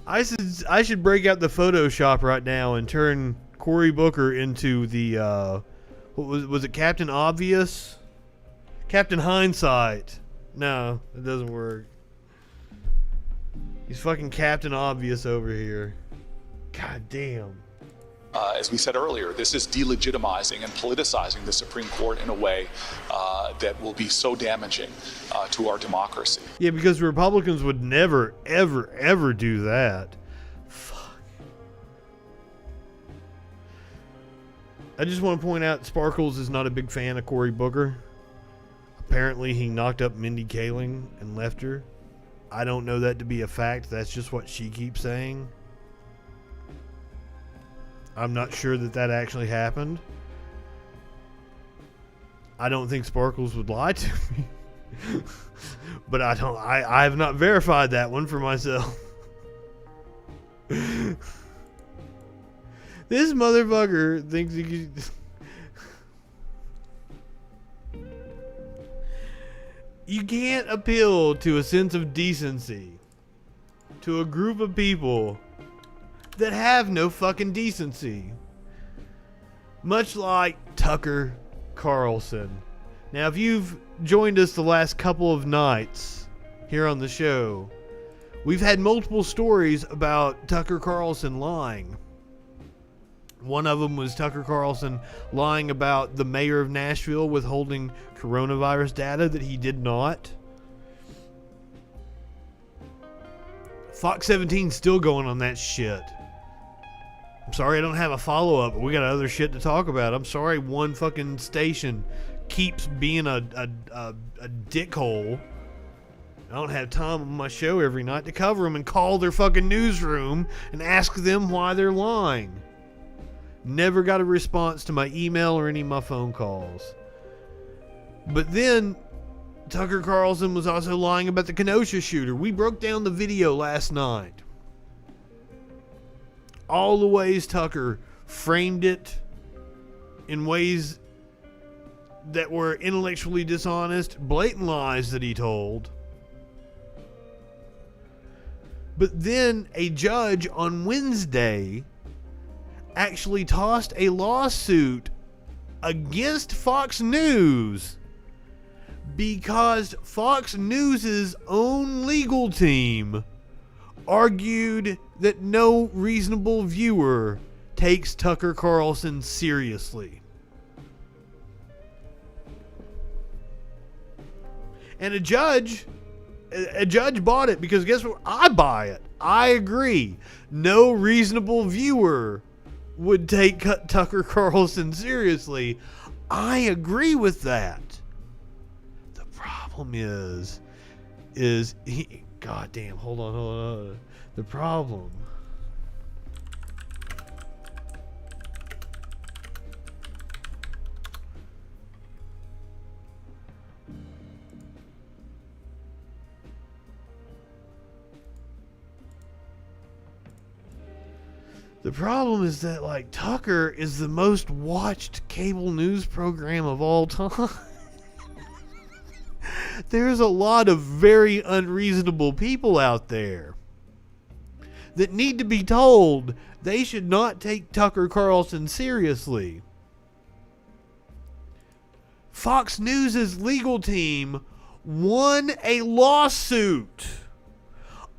Speaker 1: I should break out the Photoshop right now and turn Cory Booker into the what was it, Captain Obvious? Captain Hindsight. No, it doesn't work. He's fucking Captain Obvious over here. God damn.
Speaker 17: As we said earlier, this is delegitimizing and politicizing the Supreme Court in a way that will be so damaging to our democracy.
Speaker 1: Yeah, because Republicans would never, ever, ever do that. Fuck. I just want to point out Sparkles is not a big fan of Cory Booker. Apparently he knocked up Mindy Kaling and left her. I don't know that to be a fact. That's just what she keeps saying. I'm not sure that actually happened. I don't think Sparkles would lie to me. But I have not verified that one for myself. This motherfucker thinks he can... You can't appeal to a sense of decency to a group of people that have no fucking decency. Much like Tucker Carlson. Now, if you've joined us the last couple of nights here on the show, we've had multiple stories about Tucker Carlson lying. One of them was Tucker Carlson lying about the mayor of Nashville withholding coronavirus data that he did not. Fox 17's still going on that shit. I'm sorry I don't have a follow-up, but we got other shit to talk about. I'm sorry one fucking station keeps being a dickhole. I don't have time on my show every night to cover them and call their fucking newsroom and ask them why they're lying. Never got a response to my email or any of my phone calls. But then Tucker Carlson was also lying about the Kenosha shooter. We broke down the video last night. All the ways Tucker framed it in ways that were intellectually dishonest, blatant lies that he told. But then a judge on Wednesday actually tossed a lawsuit against Fox News because Fox News's own legal team argued that no reasonable viewer takes Tucker Carlson seriously. And a judge bought it because guess what? I buy it. I agree. No reasonable viewer would take Tucker Carlson seriously. I agree with that. The problem is he... God damn, hold on. The problem... The problem is that, like, Tucker is the most watched cable news program of all time. There's a lot of very unreasonable people out there that need to be told they should not take Tucker Carlson seriously. Fox News' legal team won a lawsuit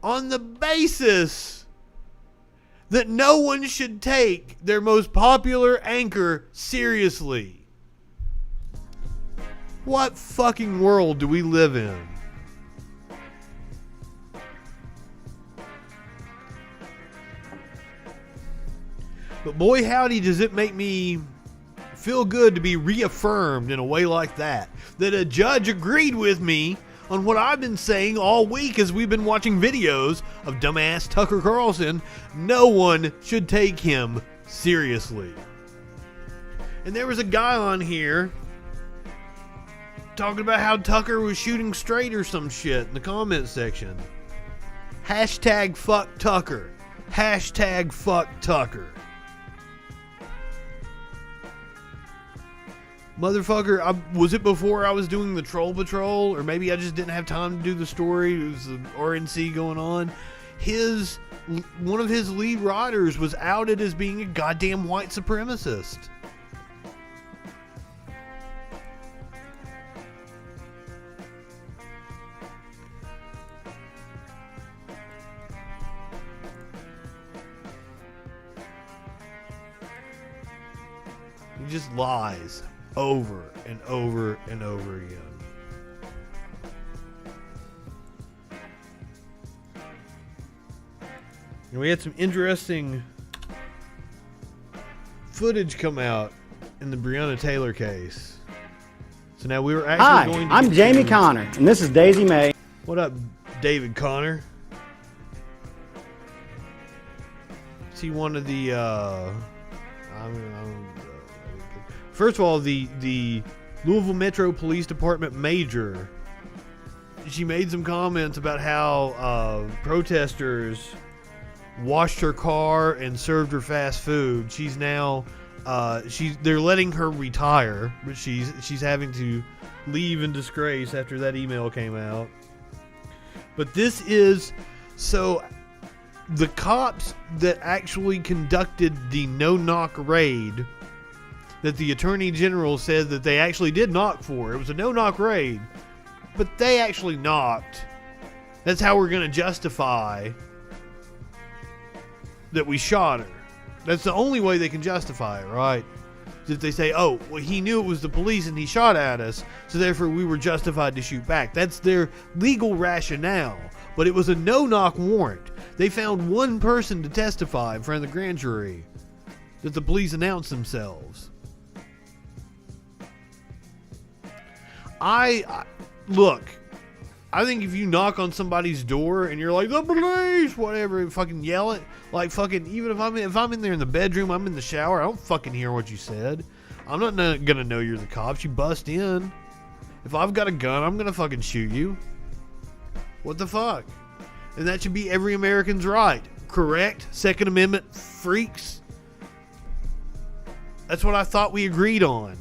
Speaker 1: on the basis that no one should take their most popular anchor seriously. What fucking world do we live in? But boy howdy does it make me feel good to be reaffirmed in a way like that. That a judge agreed with me on what I've been saying all week as we've been watching videos of dumbass Tucker Carlson. No one should take him seriously. And there was a guy on here talking about how Tucker was shooting straight or some shit in the comment section. Hashtag fuck Tucker. Hashtag fuck Tucker. Motherfucker, was it before I was doing the Troll Patrol? Or maybe I just didn't have time to do the story. It was the RNC going on. One of his lead writers was outed as being a goddamn white supremacist. He just lies over and over and over again. And we had some interesting footage come out in the Breonna Taylor case. So now we were actually going to
Speaker 18: I'm Jamie Connor, and this is Daisy May.
Speaker 1: What up, David Connor? Is he one of the, first of all, the Louisville Metro Police Department major, she made some comments about how protesters washed her car and served her fast food. She's now they're letting her retire, but she's having to leave in disgrace after that email came out. But this is so the cops that actually conducted the no-knock raid that the Attorney General said that they actually did knock for. It was a no-knock raid, but they actually knocked. That's how we're going to justify that we shot her. That's the only way they can justify it, right? If they say, oh, well, he knew it was the police and he shot at us, so therefore we were justified to shoot back. That's their legal rationale. But it was a no-knock warrant. They found one person to testify in front of the grand jury that the police announced themselves. Look, I think if you knock on somebody's door and you're like, the police, whatever, and fucking yell it, like fucking, even if I'm in there in the bedroom, I'm in the shower, I don't fucking hear what you said. I'm not gonna know you're the cops. You bust in. If I've got a gun, I'm gonna fucking shoot you. What the fuck? And that should be every American's right. Correct? Second Amendment freaks? That's what I thought we agreed on.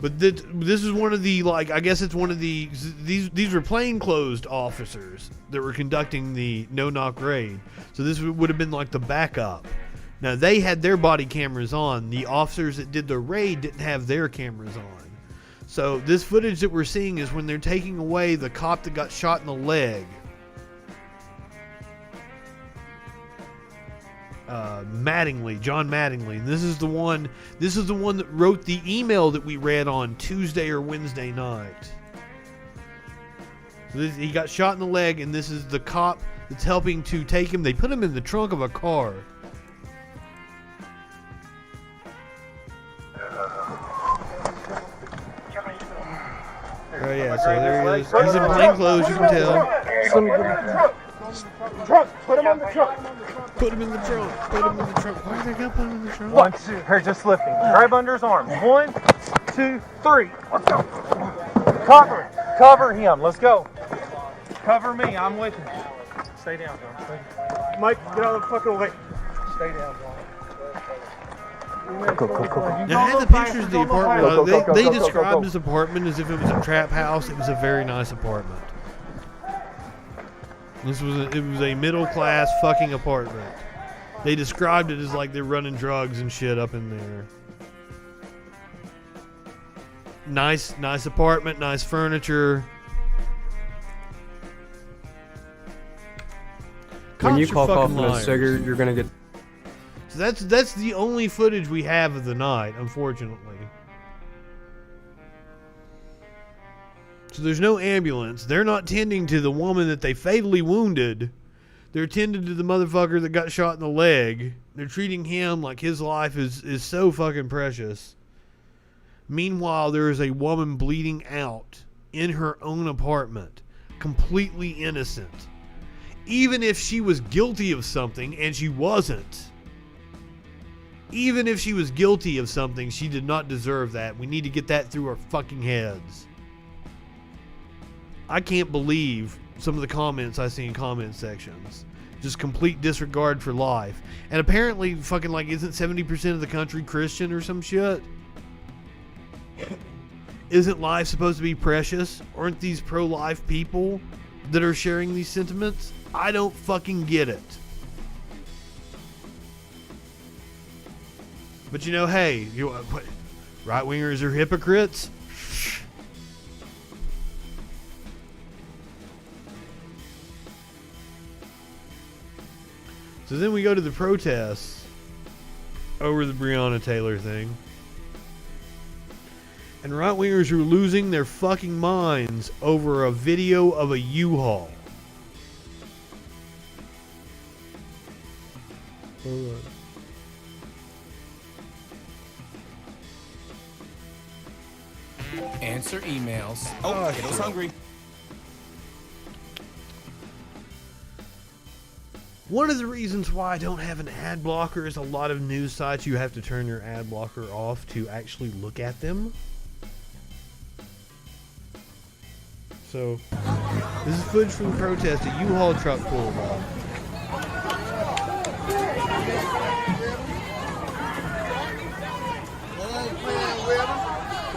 Speaker 1: But this is one of the, like, I guess it's one of the, these were plainclothes officers that were conducting the no-knock raid. So this would have been like the backup. Now, they had their body cameras on. The officers that did the raid didn't have their cameras on. So this footage that we're seeing is when they're taking away the cop that got shot in the leg. John Mattingly. This is the one that wrote the email that we read on Tuesday or Wednesday night. So he got shot in the leg, and this is the cop that's helping to take him. They put him in the trunk of a car. Oh yeah, so there he is. He's in plain clothes, you can tell.
Speaker 19: Trunk. Put him on the trunk.
Speaker 1: Put him in the trunk. Put him in the trunk. Why are they gonna put him in the trunk?
Speaker 19: 1, 2. Here, just lifting. Grab under his arms. 1, 2, 3. Let's go. Cover him. Let's go. Cover me. I'm with you. Stay down, John. Mike, get out of the fucking way. Stay down, John.
Speaker 1: Now, I had the pictures of the apartment. They described this apartment as if it was a trap house. It was a very nice apartment. It was a middle class fucking apartment. They described it as like they're running drugs and shit up in there. Nice apartment, nice furniture.
Speaker 20: When you
Speaker 1: Cops are
Speaker 20: cough off
Speaker 1: fucking
Speaker 20: in a
Speaker 1: liars.
Speaker 20: cigarette, you're gonna get.
Speaker 1: So that's the only footage we have of the night, unfortunately. So there's no ambulance. They're not tending to the woman that they fatally wounded. They're tending to the motherfucker that got shot in the leg. They're treating him like his life is so fucking precious. Meanwhile, there is a woman bleeding out in her own apartment, completely innocent. Even if she was guilty of something, and she wasn't. Even if she was guilty of something, she did not deserve that. We need to get that through our fucking heads. I can't believe some of the comments I see in comment sections. Just complete disregard for life. And apparently, fucking like, isn't 70% of the country Christian or some shit? Isn't life supposed to be precious? Aren't these pro-life people that are sharing these sentiments? I don't fucking get it. But you know, hey, right-wingers are hypocrites? So then we go to the protests over the Breonna Taylor thing. And right-wingers are losing their fucking minds over a video of a U-Haul. Hold on.
Speaker 20: answer emails. Oh, kiddo's hungry.
Speaker 1: One of the reasons why I don't have an ad blocker is a lot of news sites you have to turn your ad blocker off to actually look at them. So, this is footage from the protest. A U-Haul truck pulled up.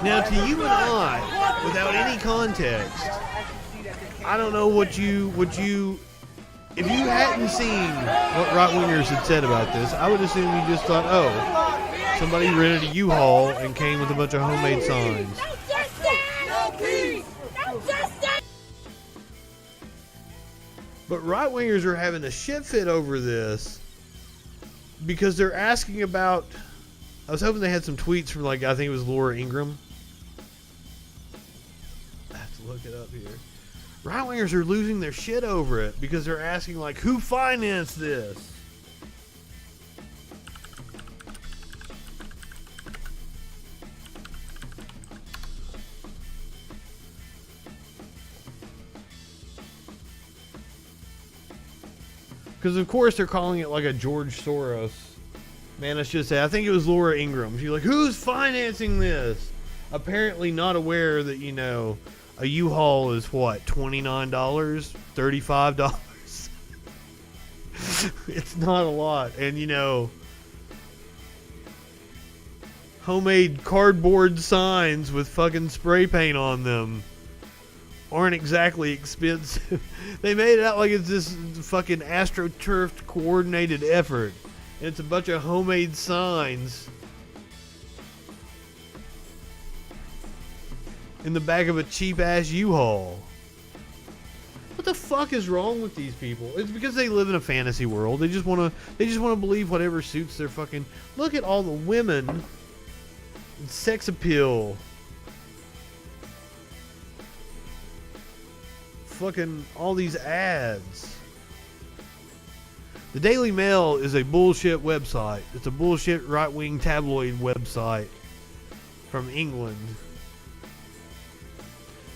Speaker 1: Now, to you and I, without any context, I don't know what you, if you hadn't seen what right-wingers had said about this, I would assume you just thought, oh, somebody rented a U-Haul and came with a bunch of homemade signs. But right-wingers are having a shit fit over this because they're asking about, I was hoping they had some tweets from, like, I think it was Laura Ingraham. I have to look it up here. Right-wingers are losing their shit over it because they're asking, like, who financed this? Because, of course, they're calling it like a George Soros. Man, I should say, I think it was Laura Ingraham. She's like, who's financing this? Apparently not aware that, you know, a U-Haul is what, $29? $35? It's not a lot. And, you know, homemade cardboard signs with fucking spray paint on them aren't exactly expensive. They made it out like it's this fucking AstroTurf coordinated effort. And it's a bunch of homemade signs in the back of a cheap-ass U-Haul. What the fuck is wrong with these people? It's because they live in a fantasy world. They just want to believe whatever suits their fucking... Look at all the women and sex appeal. Fucking all these ads. The Daily Mail is a bullshit website. It's a bullshit right-wing tabloid website from England.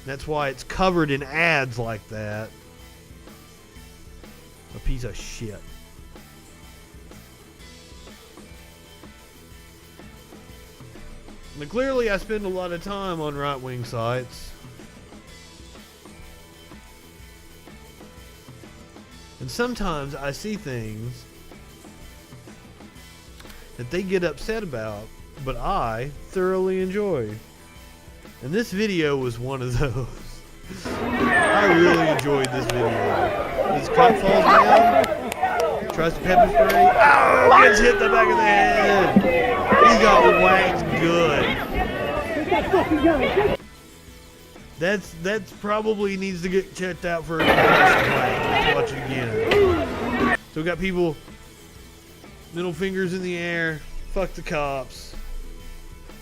Speaker 1: That's why it's covered in ads like that. A piece of shit. Now, clearly I spend a lot of time on right-wing sites. And sometimes I see things that they get upset about, but I thoroughly enjoy. And this video was one of those. I really enjoyed this video. This cop falls down, tries to pepper spray. Oh, gets hit in the back of the head. He got whacked good. That's probably needs to get checked out for a concussion whack. Let's watch it again. So we got people, middle fingers in the air, fuck the cops.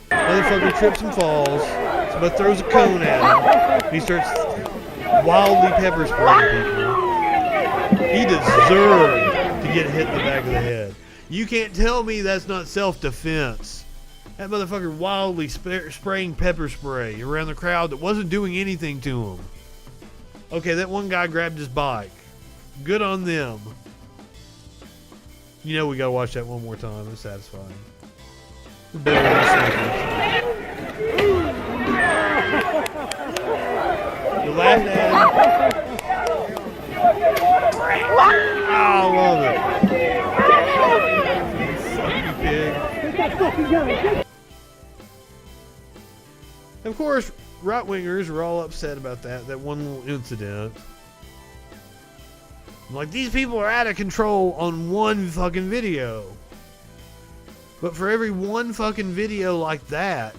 Speaker 1: Motherfucker trips and falls. Somebody throws a cone at him. He starts wildly pepper spraying people. He deserved to get hit in the back of the head. You can't tell me that's not self-defense. That motherfucker wildly spraying pepper spray around the crowd that wasn't doing anything to him. Okay, that one guy grabbed his bike. Good on them. You know we gotta watch that one more time. It's satisfying. It's better than you laughing at him. I love it. Fucking pig. Of course, right-wingers were all upset about that one little incident. Like, these people are out of control on one fucking video. But for every one fucking video like that,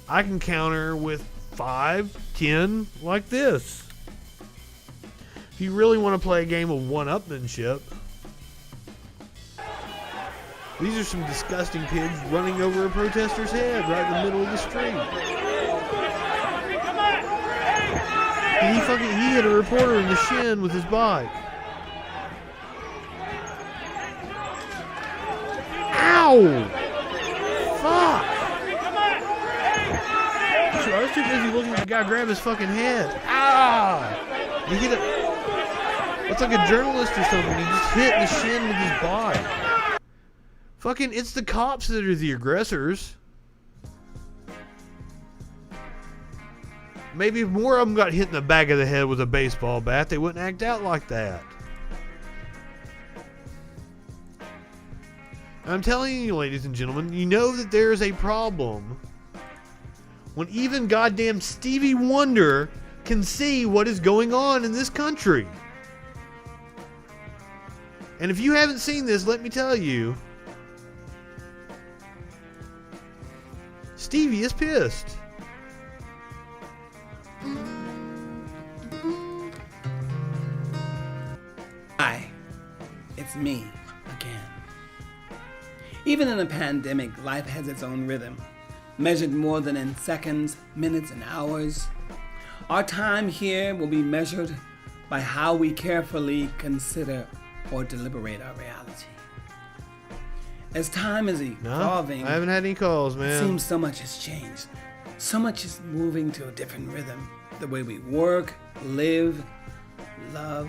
Speaker 1: I can counter with 5, 10 like this. If you really want to play a game of one-upmanship, these are some disgusting pigs running over a protester's head right in the middle of the street. He hit a reporter in the shin with his bike. Ow! Fuck! I was too busy looking at the guy grab his fucking head. Ah! You hit it. It's like a journalist or something. He just hit the shin with his body. Fucking, it's the cops that are the aggressors. Maybe if more of them got hit in the back of the head with a baseball bat, they wouldn't act out like that. I'm telling you, ladies and gentlemen, you know that there is a problem when even goddamn Stevie Wonder can see what is going on in this country. And if you haven't seen this, let me tell you, Stevie is pissed.
Speaker 21: Hi, it's me again. Even in a pandemic, life has its own rhythm, measured more than in seconds, minutes, and hours. Our time here will be measured by how we carefully consider or deliberate our reality. As time is evolving,
Speaker 1: I haven't had any calls, man.
Speaker 21: It seems so much has changed. So much is moving to a different rhythm. The way we work, live, love,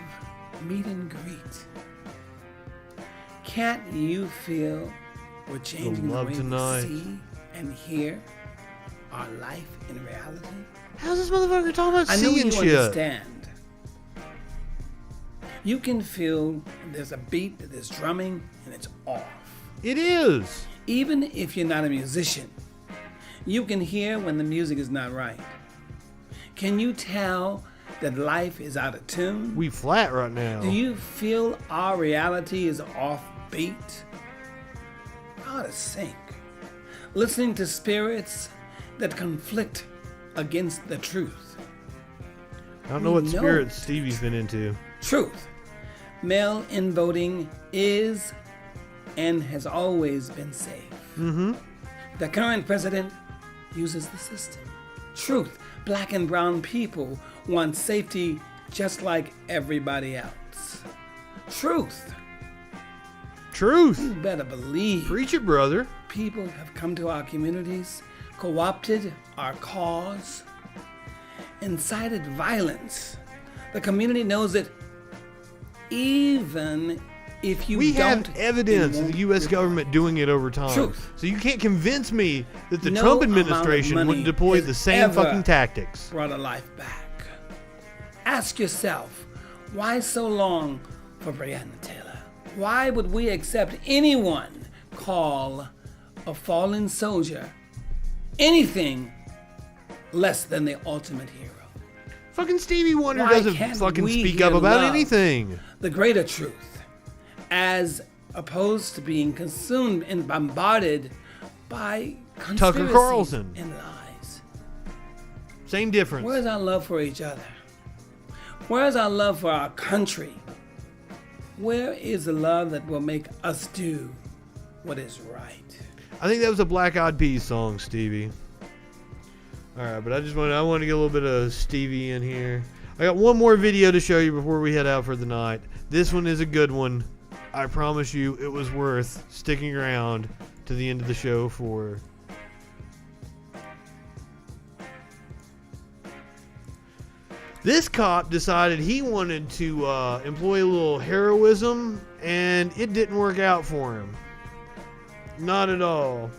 Speaker 21: meet and greet. Can't you feel we're changing the way we see and hear our life in reality?
Speaker 1: How's this motherfucker talking about
Speaker 21: I know
Speaker 1: seeing
Speaker 21: you
Speaker 1: shit?
Speaker 21: understand. You can feel there's a beat, there's drumming, and it's off.
Speaker 1: It is.
Speaker 21: Even if you're not a musician, you can hear when the music is not right. Can you tell that life is out of tune?
Speaker 1: We flat right now.
Speaker 21: Do you feel our reality is off beat? Out of sync. Listening to spirits that conflict against the truth.
Speaker 1: I don't know what spirits Stevie's been into.
Speaker 21: Truth. Mail-in voting is and has always been safe.
Speaker 1: Mm-hmm.
Speaker 21: The current president uses the system. Truth. Black and brown people want safety just like everybody else. Truth.
Speaker 1: Truth.
Speaker 21: You better believe.
Speaker 1: Preach it, brother.
Speaker 21: People have come to our communities, co-opted our cause, incited violence. The community knows it even if you
Speaker 1: we
Speaker 21: don't.
Speaker 1: have evidence of the U.S. government doing it over time.
Speaker 21: Truth.
Speaker 1: So you can't convince me that the
Speaker 21: No
Speaker 1: Trump
Speaker 21: amount of
Speaker 1: administration
Speaker 21: money
Speaker 1: wouldn't deploy
Speaker 21: has
Speaker 1: the same
Speaker 21: ever
Speaker 1: fucking tactics.
Speaker 21: Brought a life back. Ask yourself, why so long for Breonna Taylor? Why would we accept anyone call a fallen soldier anything less than the ultimate hero?
Speaker 1: Fucking Stevie Wonder
Speaker 21: Why
Speaker 1: doesn't
Speaker 21: can't
Speaker 1: fucking
Speaker 21: we
Speaker 1: speak
Speaker 21: here
Speaker 1: up about
Speaker 21: love
Speaker 1: anything.
Speaker 21: The greater truth, as opposed to being consumed and bombarded by
Speaker 1: Tucker
Speaker 21: conspiracies
Speaker 1: Carlson.
Speaker 21: and lies.
Speaker 1: Same difference.
Speaker 21: Where's our love for each other? Where's our love for our country? Where is the love that will make us do what is right?
Speaker 1: I think that was a Black Eyed Peas song, Stevie. All right, but I want to get a little bit of Stevie in here. I got one more video to show you before we head out for the night. This one is a good one. I promise you it was worth sticking around to the end of the show for. This cop decided he wanted to employ a little heroism, and it didn't work out for him. Not at all.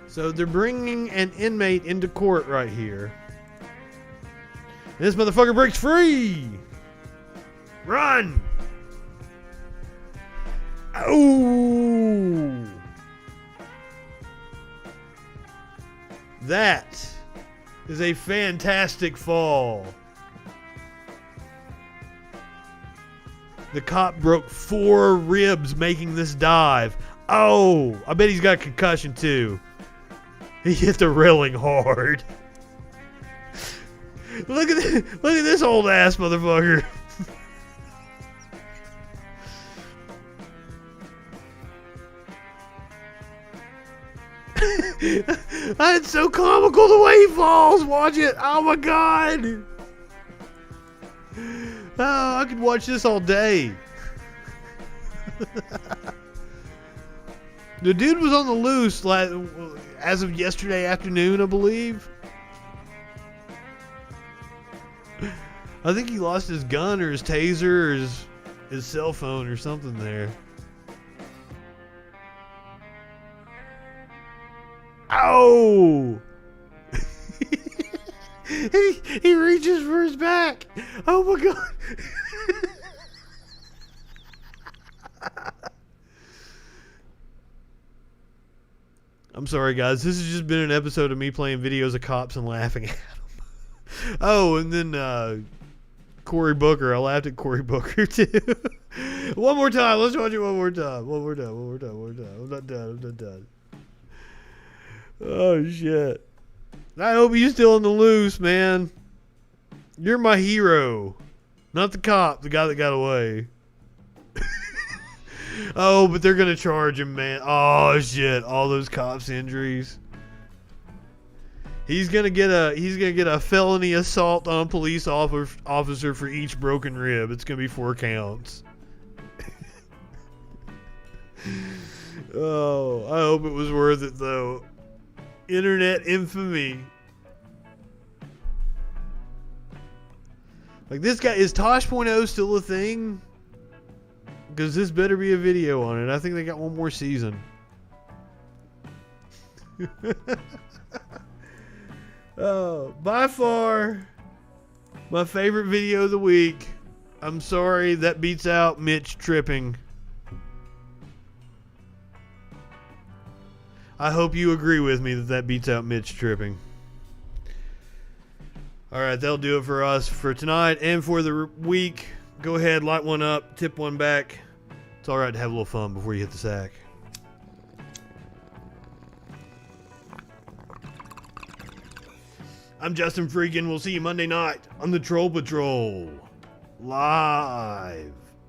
Speaker 1: So they're bringing an inmate into court right here. This motherfucker breaks free! Run! Oh! That is a fantastic fall. The cop broke 4 ribs making this dive. Oh, I bet he's got concussion too. He hit the railing hard. Look at this old ass motherfucker. It's so comical the way he falls. Watch it. Oh my god. Oh, I could watch this all day. The dude was on the loose as of yesterday afternoon, I believe. I think he lost his gun or his taser or his cell phone or something there. Oh! he reaches for his back. Oh my god. I'm sorry, guys. This has just been an episode of me playing videos of cops and laughing at them. Oh, and then Cory Booker. I laughed at Cory Booker too. One more time. Let's watch it one more time. One more time. I'm not done. Oh, shit. I hope you're still on the loose, man. You're my hero. Not the cop, the guy that got away. Oh, but they're going to charge him, man. Oh, shit. All those cops' injuries. He's gonna get a felony assault on a police officer for each broken rib. It's gonna be 4 counts. Oh, I hope it was worth it though. Internet infamy. Like, this guy, is Tosh.0 still a thing? Because this better be a video on it. I think they got one more season. Oh, by far my favorite video of the week. I'm sorry, that beats out Mitch tripping. I hope you agree with me that beats out Mitch tripping. Alright, that'll do it for us for tonight and for the week. Go ahead, light one up, tip one back. It's alright to have a little fun before you hit the sack. I'm Justin Freakin. We'll see you Monday night on the Troll Patrol. Live.